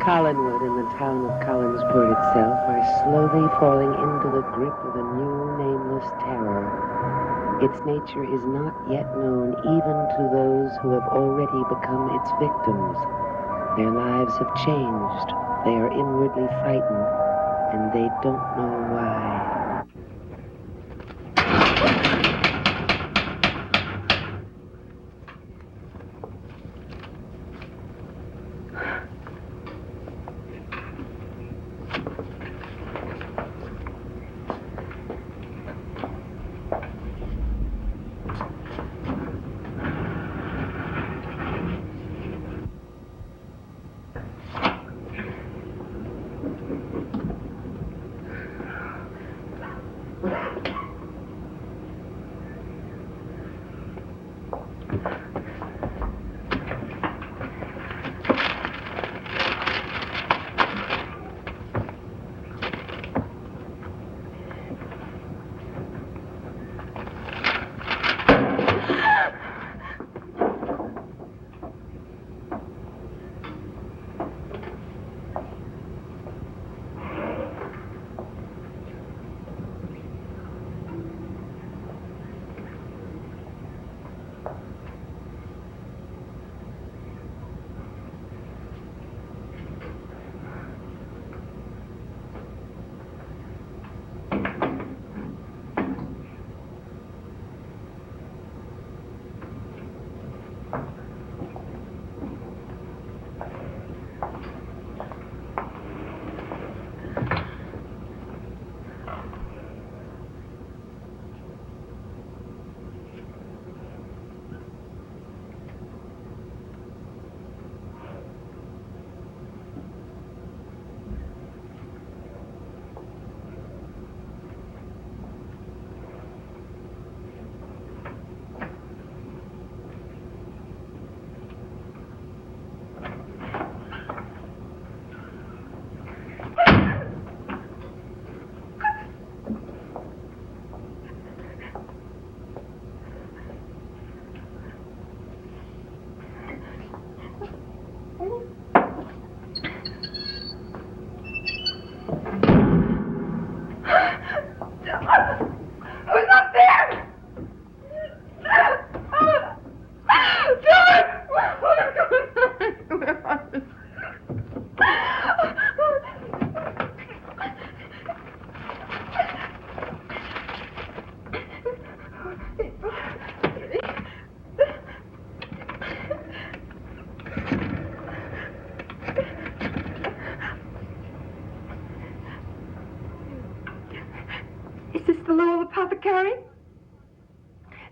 Collinwood and the town of Collinsport itself are slowly falling into the grip of a new nameless terror. Its nature is not yet known even to those who have already become its victims. Their lives have changed. They are inwardly frightened, and they don't know why.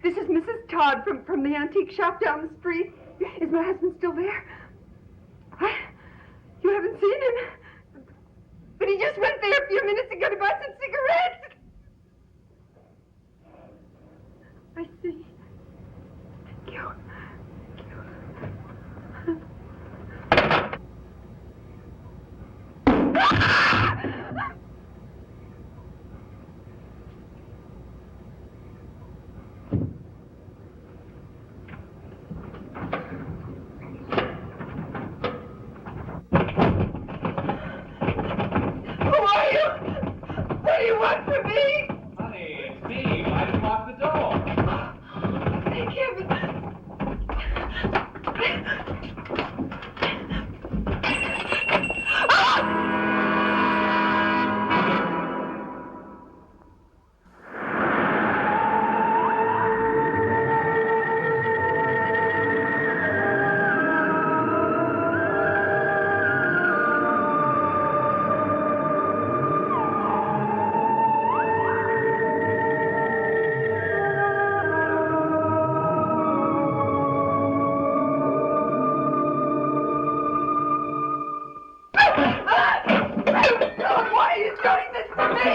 This is Mrs. Todd from the antique shop down the street. Is my husband still there? What? You haven't seen him? But he just went there a few minutes ago to buy some cigarettes. I see. Thank you. What do you want from me? Honey, it's me. Why did you lock the door? Thank heaven.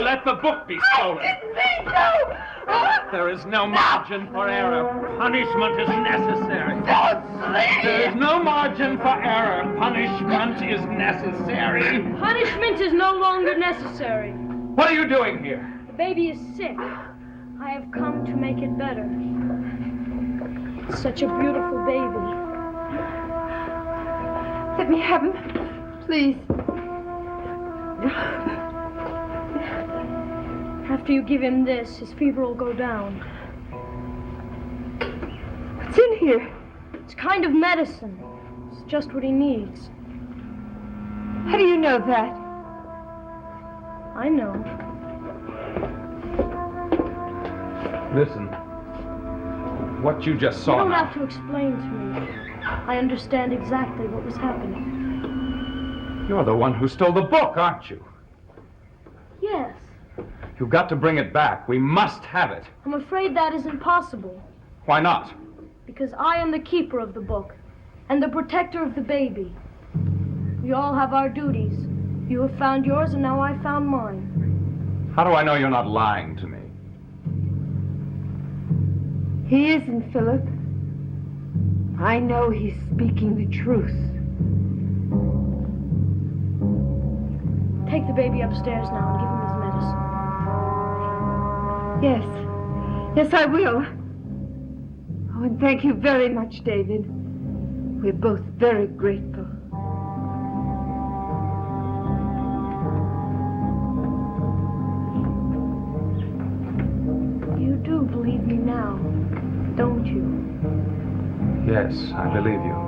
Let the book be stolen. I didn't mean to. There is no margin for error. Punishment is necessary. Don't sleep. There is no margin for error. Punishment is necessary. Punishment is no longer necessary. What are you doing here? The baby is sick. I have come to make it better. It's such a beautiful baby. Let me have him. Please. After you give him this, his fever will go down. What's in here? It's kind of medicine. It's just what he needs. How do you know that? I know. Listen. What you just You saw don't now. have to explain to me. I understand exactly what was happening. You're the one who stole the book, aren't you? Yes. You've got to bring it back. We must have it. I'm afraid that isn't possible. Why not? Because I am the keeper of the book and the protector of the baby. We all have our duties. You have found yours, and now I found mine. How do I know you're not lying to me? He isn't, Philip. I know he's speaking the truth. Take the baby upstairs now and give him his medicine. Yes. Yes, I will. Oh, and thank you very much, David. We're both very grateful. You do believe me now, don't you? Yes, I believe you.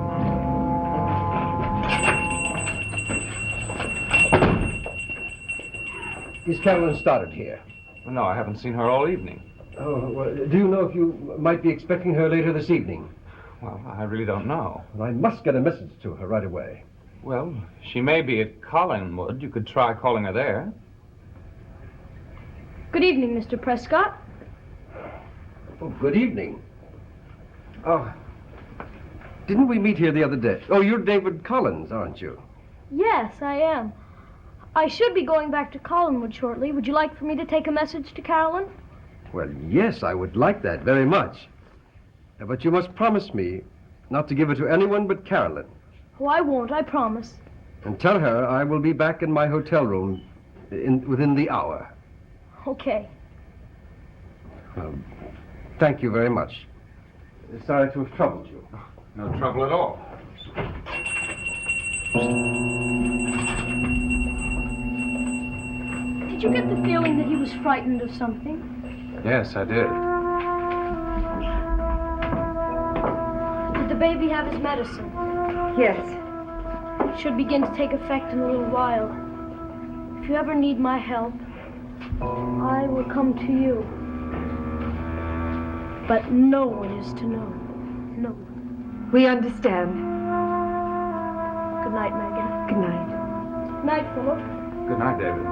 Is Carolyn Stoddard here? No, I haven't seen her all evening. Oh, well, do you know if you might be expecting her later this evening? Well, I really don't know. Well, I must get a message to her right away. Well, she may be at Collinwood. You could try calling her there. Good evening, Mr. Prescott. Oh, good evening. Oh, didn't we meet here the other day? Oh, you're David Collins, aren't you? Yes, I am. I should be going back to Collinwood shortly. Would you like for me to take a message to Carolyn? Well, yes, I would like that very much. But you must promise me not to give it to anyone but Carolyn. Oh, I won't, I promise. And tell her I will be back in my hotel room within the hour. Okay. Well, thank you very much. Sorry to have troubled you. No trouble at all. Did you get the feeling that he was frightened of something? Yes, I did. Did the baby have his medicine? Yes. It should begin to take effect in a little while. If you ever need my help, I will come to you. But no one is to know. No one. We understand. Good night, Megan. Good night. Good night, Philip. Good night, David.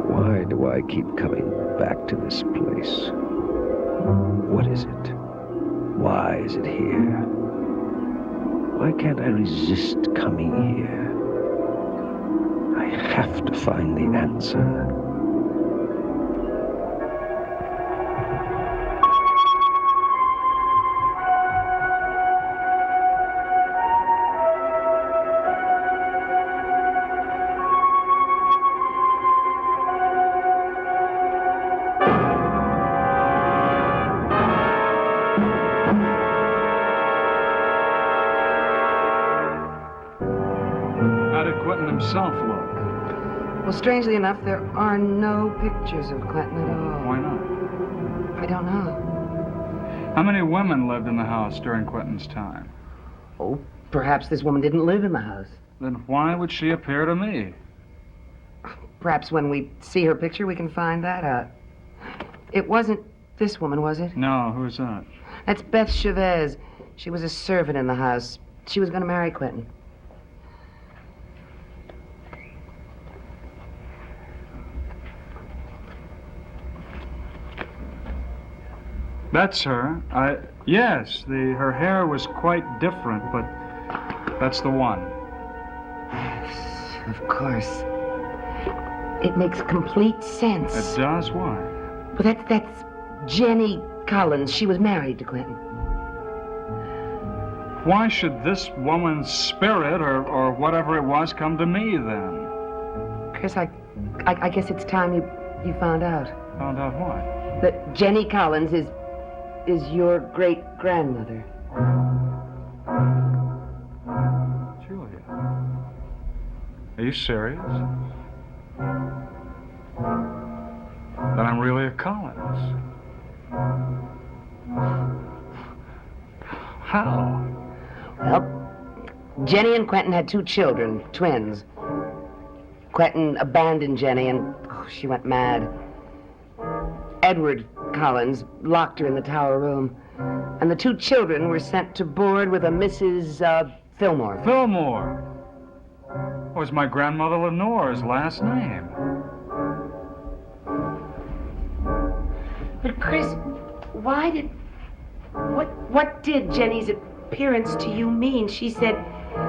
Why do I keep coming back to this place? What is it? Why is it here? Why can't I resist coming here? I have to find the answer. How did Quentin himself look? Well, strangely enough, there are no pictures of Clinton at all. Why not? I don't know. How many women lived in the house during Quentin's time? Oh, perhaps this woman didn't live in the house. Then why would she appear to me? Perhaps when we see her picture, we can find that out. It wasn't this woman, was it? No, who's that? That's Beth Chavez. She was a servant in the house. She was going to marry Quentin. That's her. Yes, her hair was quite different, but that's the one. Of course. It makes complete sense. It does? Why? But that's Jenny Collins. She was married to Quentin. Why should this woman's spirit, or whatever it was, come to me, then? Chris, I guess it's time you found out. Found out what? That Jenny Collins is your great-grandmother. Julia. Are you serious? Then I'm really a Collins. How? Well, Jenny and Quentin had 2 children, twins. Quentin abandoned Jenny and she went mad. Edward Collins locked her in the tower room, and the 2 children were sent to board with a Mrs. Fillmore. Fillmore. Was my grandmother Lenore's last name. But Chris, what did Jenny's appearance to you mean? She said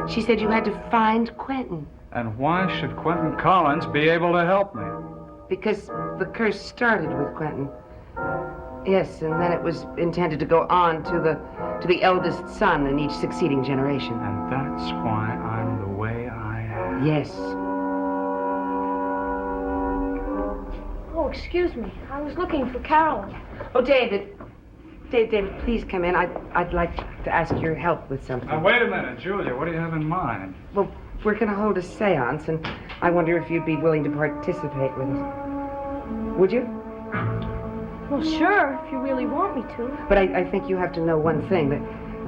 you had to find Quentin. And why should Quentin Collins be able to help me? Because the curse started with Quentin. Yes, and then it was intended to go on to the eldest son in each succeeding generation. And that's why I'm the way I am. Yes. Oh, excuse me. I was looking for Carolyn. Oh, David, please come in. I'd like to ask your help with something. Now, wait a minute, Julia. What do you have in mind? Well, we're going to hold a seance, and I wonder if you'd be willing to participate with us. Would you? Well, sure, if you really want me to. But I think you have to know one thing,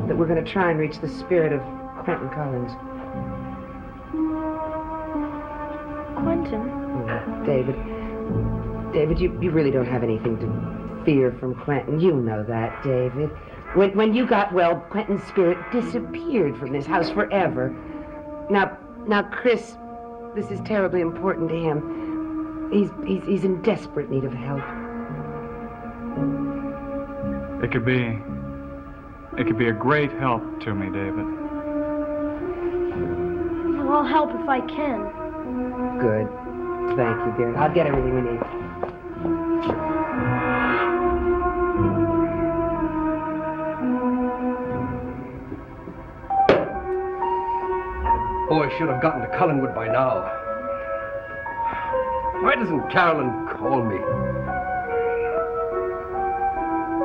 that we're going to try and reach the spirit of Quentin Collins. Quentin? Oh, David, you really don't have anything to fear from Quentin. You know that, David. When you got well, Quentin's spirit disappeared from this house forever. Now, Chris, this is terribly important to him. He's in desperate need of help. It could be a great help to me, David. Well, I'll help if I can. Good. Thank you, dear. I'll get everything we need. Boy should have gotten to Cullenwood by now. Why doesn't Carolyn call me?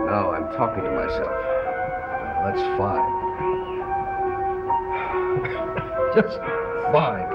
Now I'm talking to myself. That's fine. Just fine.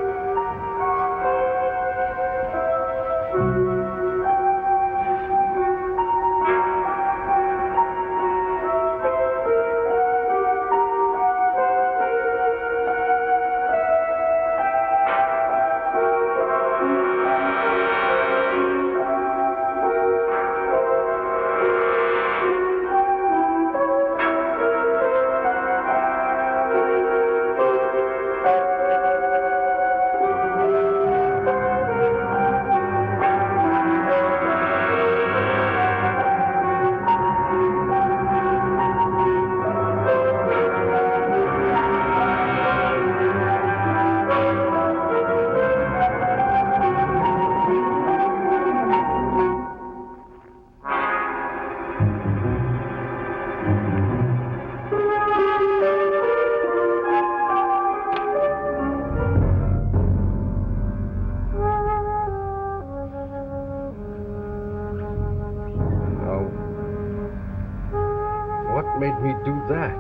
Made me do that.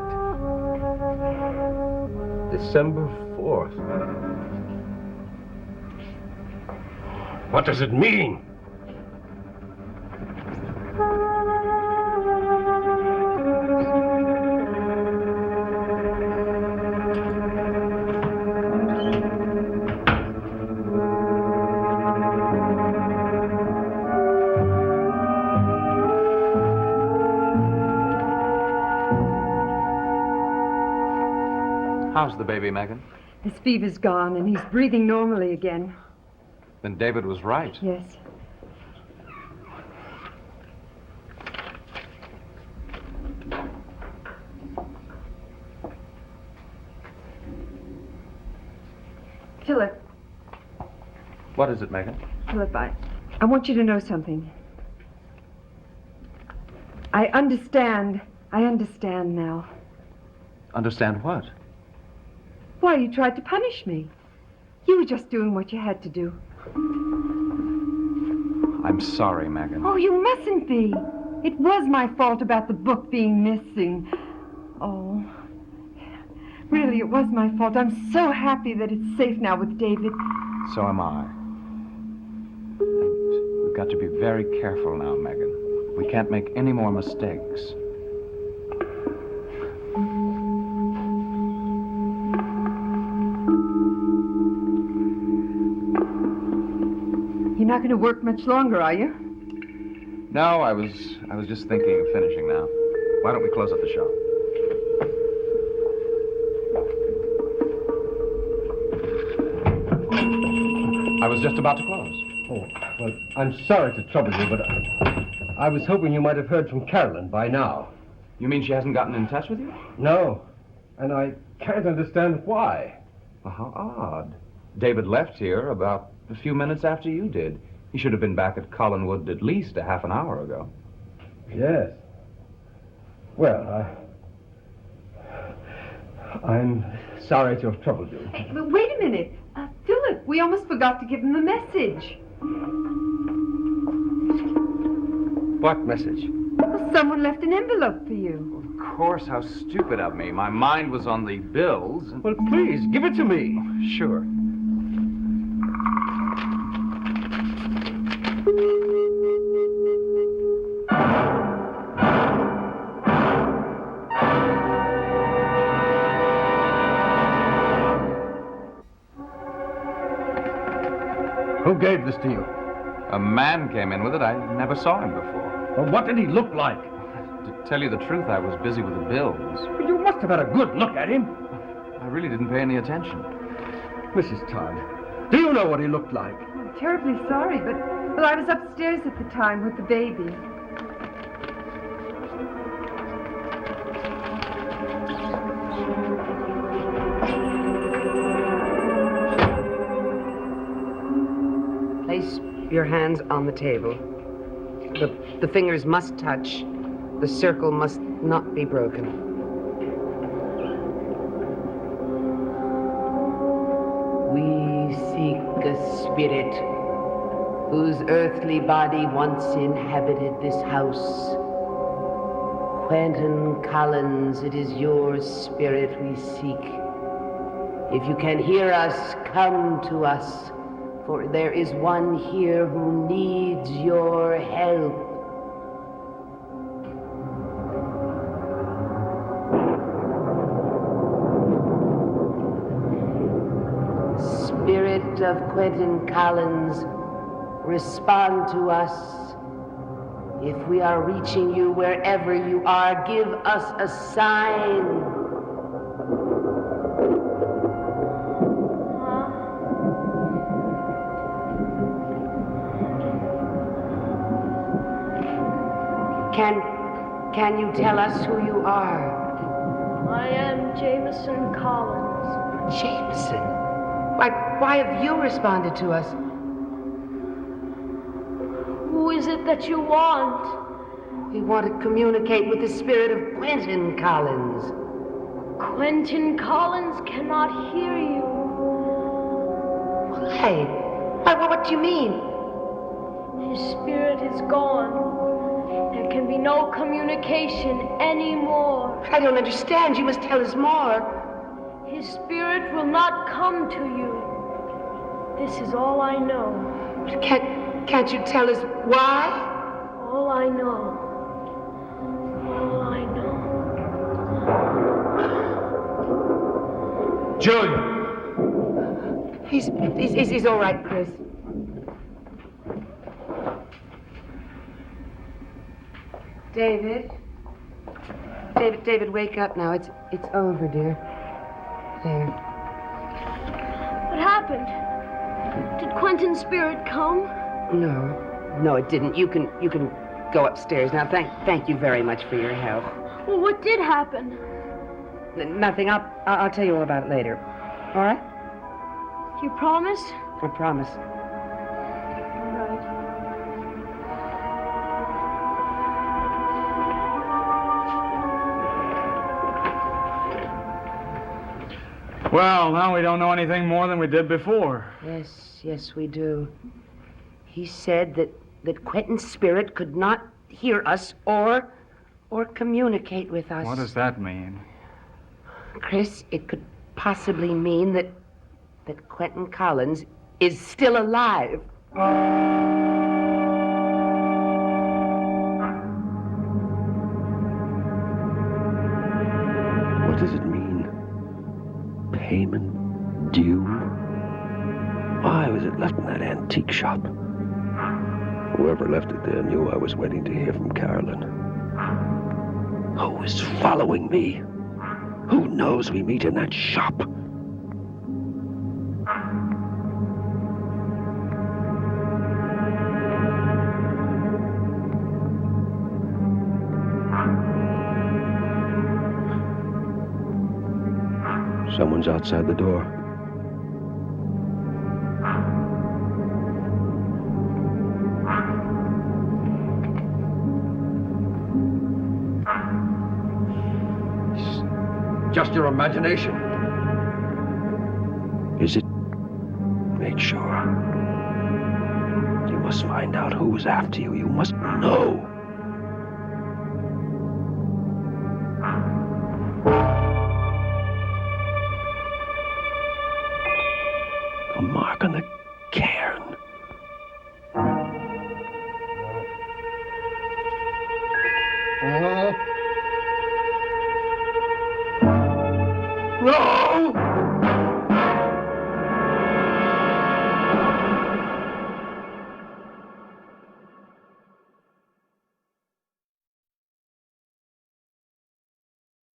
December 4th. What does it mean? How's the baby, Megan? His fever's gone, and he's breathing normally again. Then David was right. Yes. Philip, What is it, Megan? Philip, I want you to know something. I understand now. Understand what? Why you tried to punish me. You were just doing what you had to do. I'm sorry, Megan. Oh, you mustn't be. It was my fault about the book being missing. Oh, really, it was my fault. I'm so happy that it's safe now with David. So am I. And we've got to be very careful now, Megan. We can't make any more mistakes. You're not going to work much longer, are you? No, I was just thinking of finishing now. Why don't we close up the shop? I was just about to close. Oh, well, I'm sorry to trouble you, but I was hoping you might have heard from Carolyn by now. You mean she hasn't gotten in touch with you? No, and I can't understand why. Well, how odd. David left here about a few minutes after you did. He should have been back at Collinwood at least a half an hour ago. Yes. Well, I'm sorry to have troubled you. Hey, but wait a minute. Philip, we almost forgot to give him a message. What message? Well, someone left an envelope for you. Of course, how stupid of me. My mind was on the bills. Well, please, give it to me. Sure. Who gave this to you? A man came in with it. I never saw him before. Well, what did he look like? To tell you the truth, I was busy with the bills. Well, you must have had a good look at him. I really didn't pay any attention. Mrs. Todd, do you know what he looked like? I'm terribly sorry, but well, I was upstairs at the time with the baby. Place your hands on the table. The fingers must touch. The circle must not be broken. We seek a spirit whose earthly body once inhabited this house. Quentin Collins, it is your spirit we seek. If you can hear us, come to us, for there is one here who needs your help. Spirit of Quentin Collins, respond to us. If we are reaching you wherever you are, give us a sign. Can you tell us who you are? I am Jameson Collins. Jameson? Why have you responded to us? Who is it that you want? We want to communicate with the spirit of Quentin Collins. Quentin Collins cannot hear you. Why? What do you mean? His spirit is gone. There can be no communication anymore. I don't understand. You must tell us more. His spirit will not come to you. This is all I know. Can't you tell us why? All I know. All I know. Julia! He's all right, Chris. David, wake up now. It's over, dear. There. What happened? Did Quentin's spirit come? No, it didn't. You can go upstairs now. Thank you very much for your help. Well, what did happen? Nothing. I'll tell you all about it later. All right? You promise? I promise. Right. Well, now we don't know anything more than we did before. Yes, we do. He said that Quentin's spirit could not hear us or communicate with us. What does that mean? Chris, it could possibly mean that Quentin Collins is still alive. What does it mean? Payment due? Why was it left in that antique shop? Whoever left it there knew I was waiting to hear from Carolyn. Who is following me? Who knows we meet in that shop? Someone's outside the door. Just your imagination. Is it? Make sure. You must find out who was after you. You must know.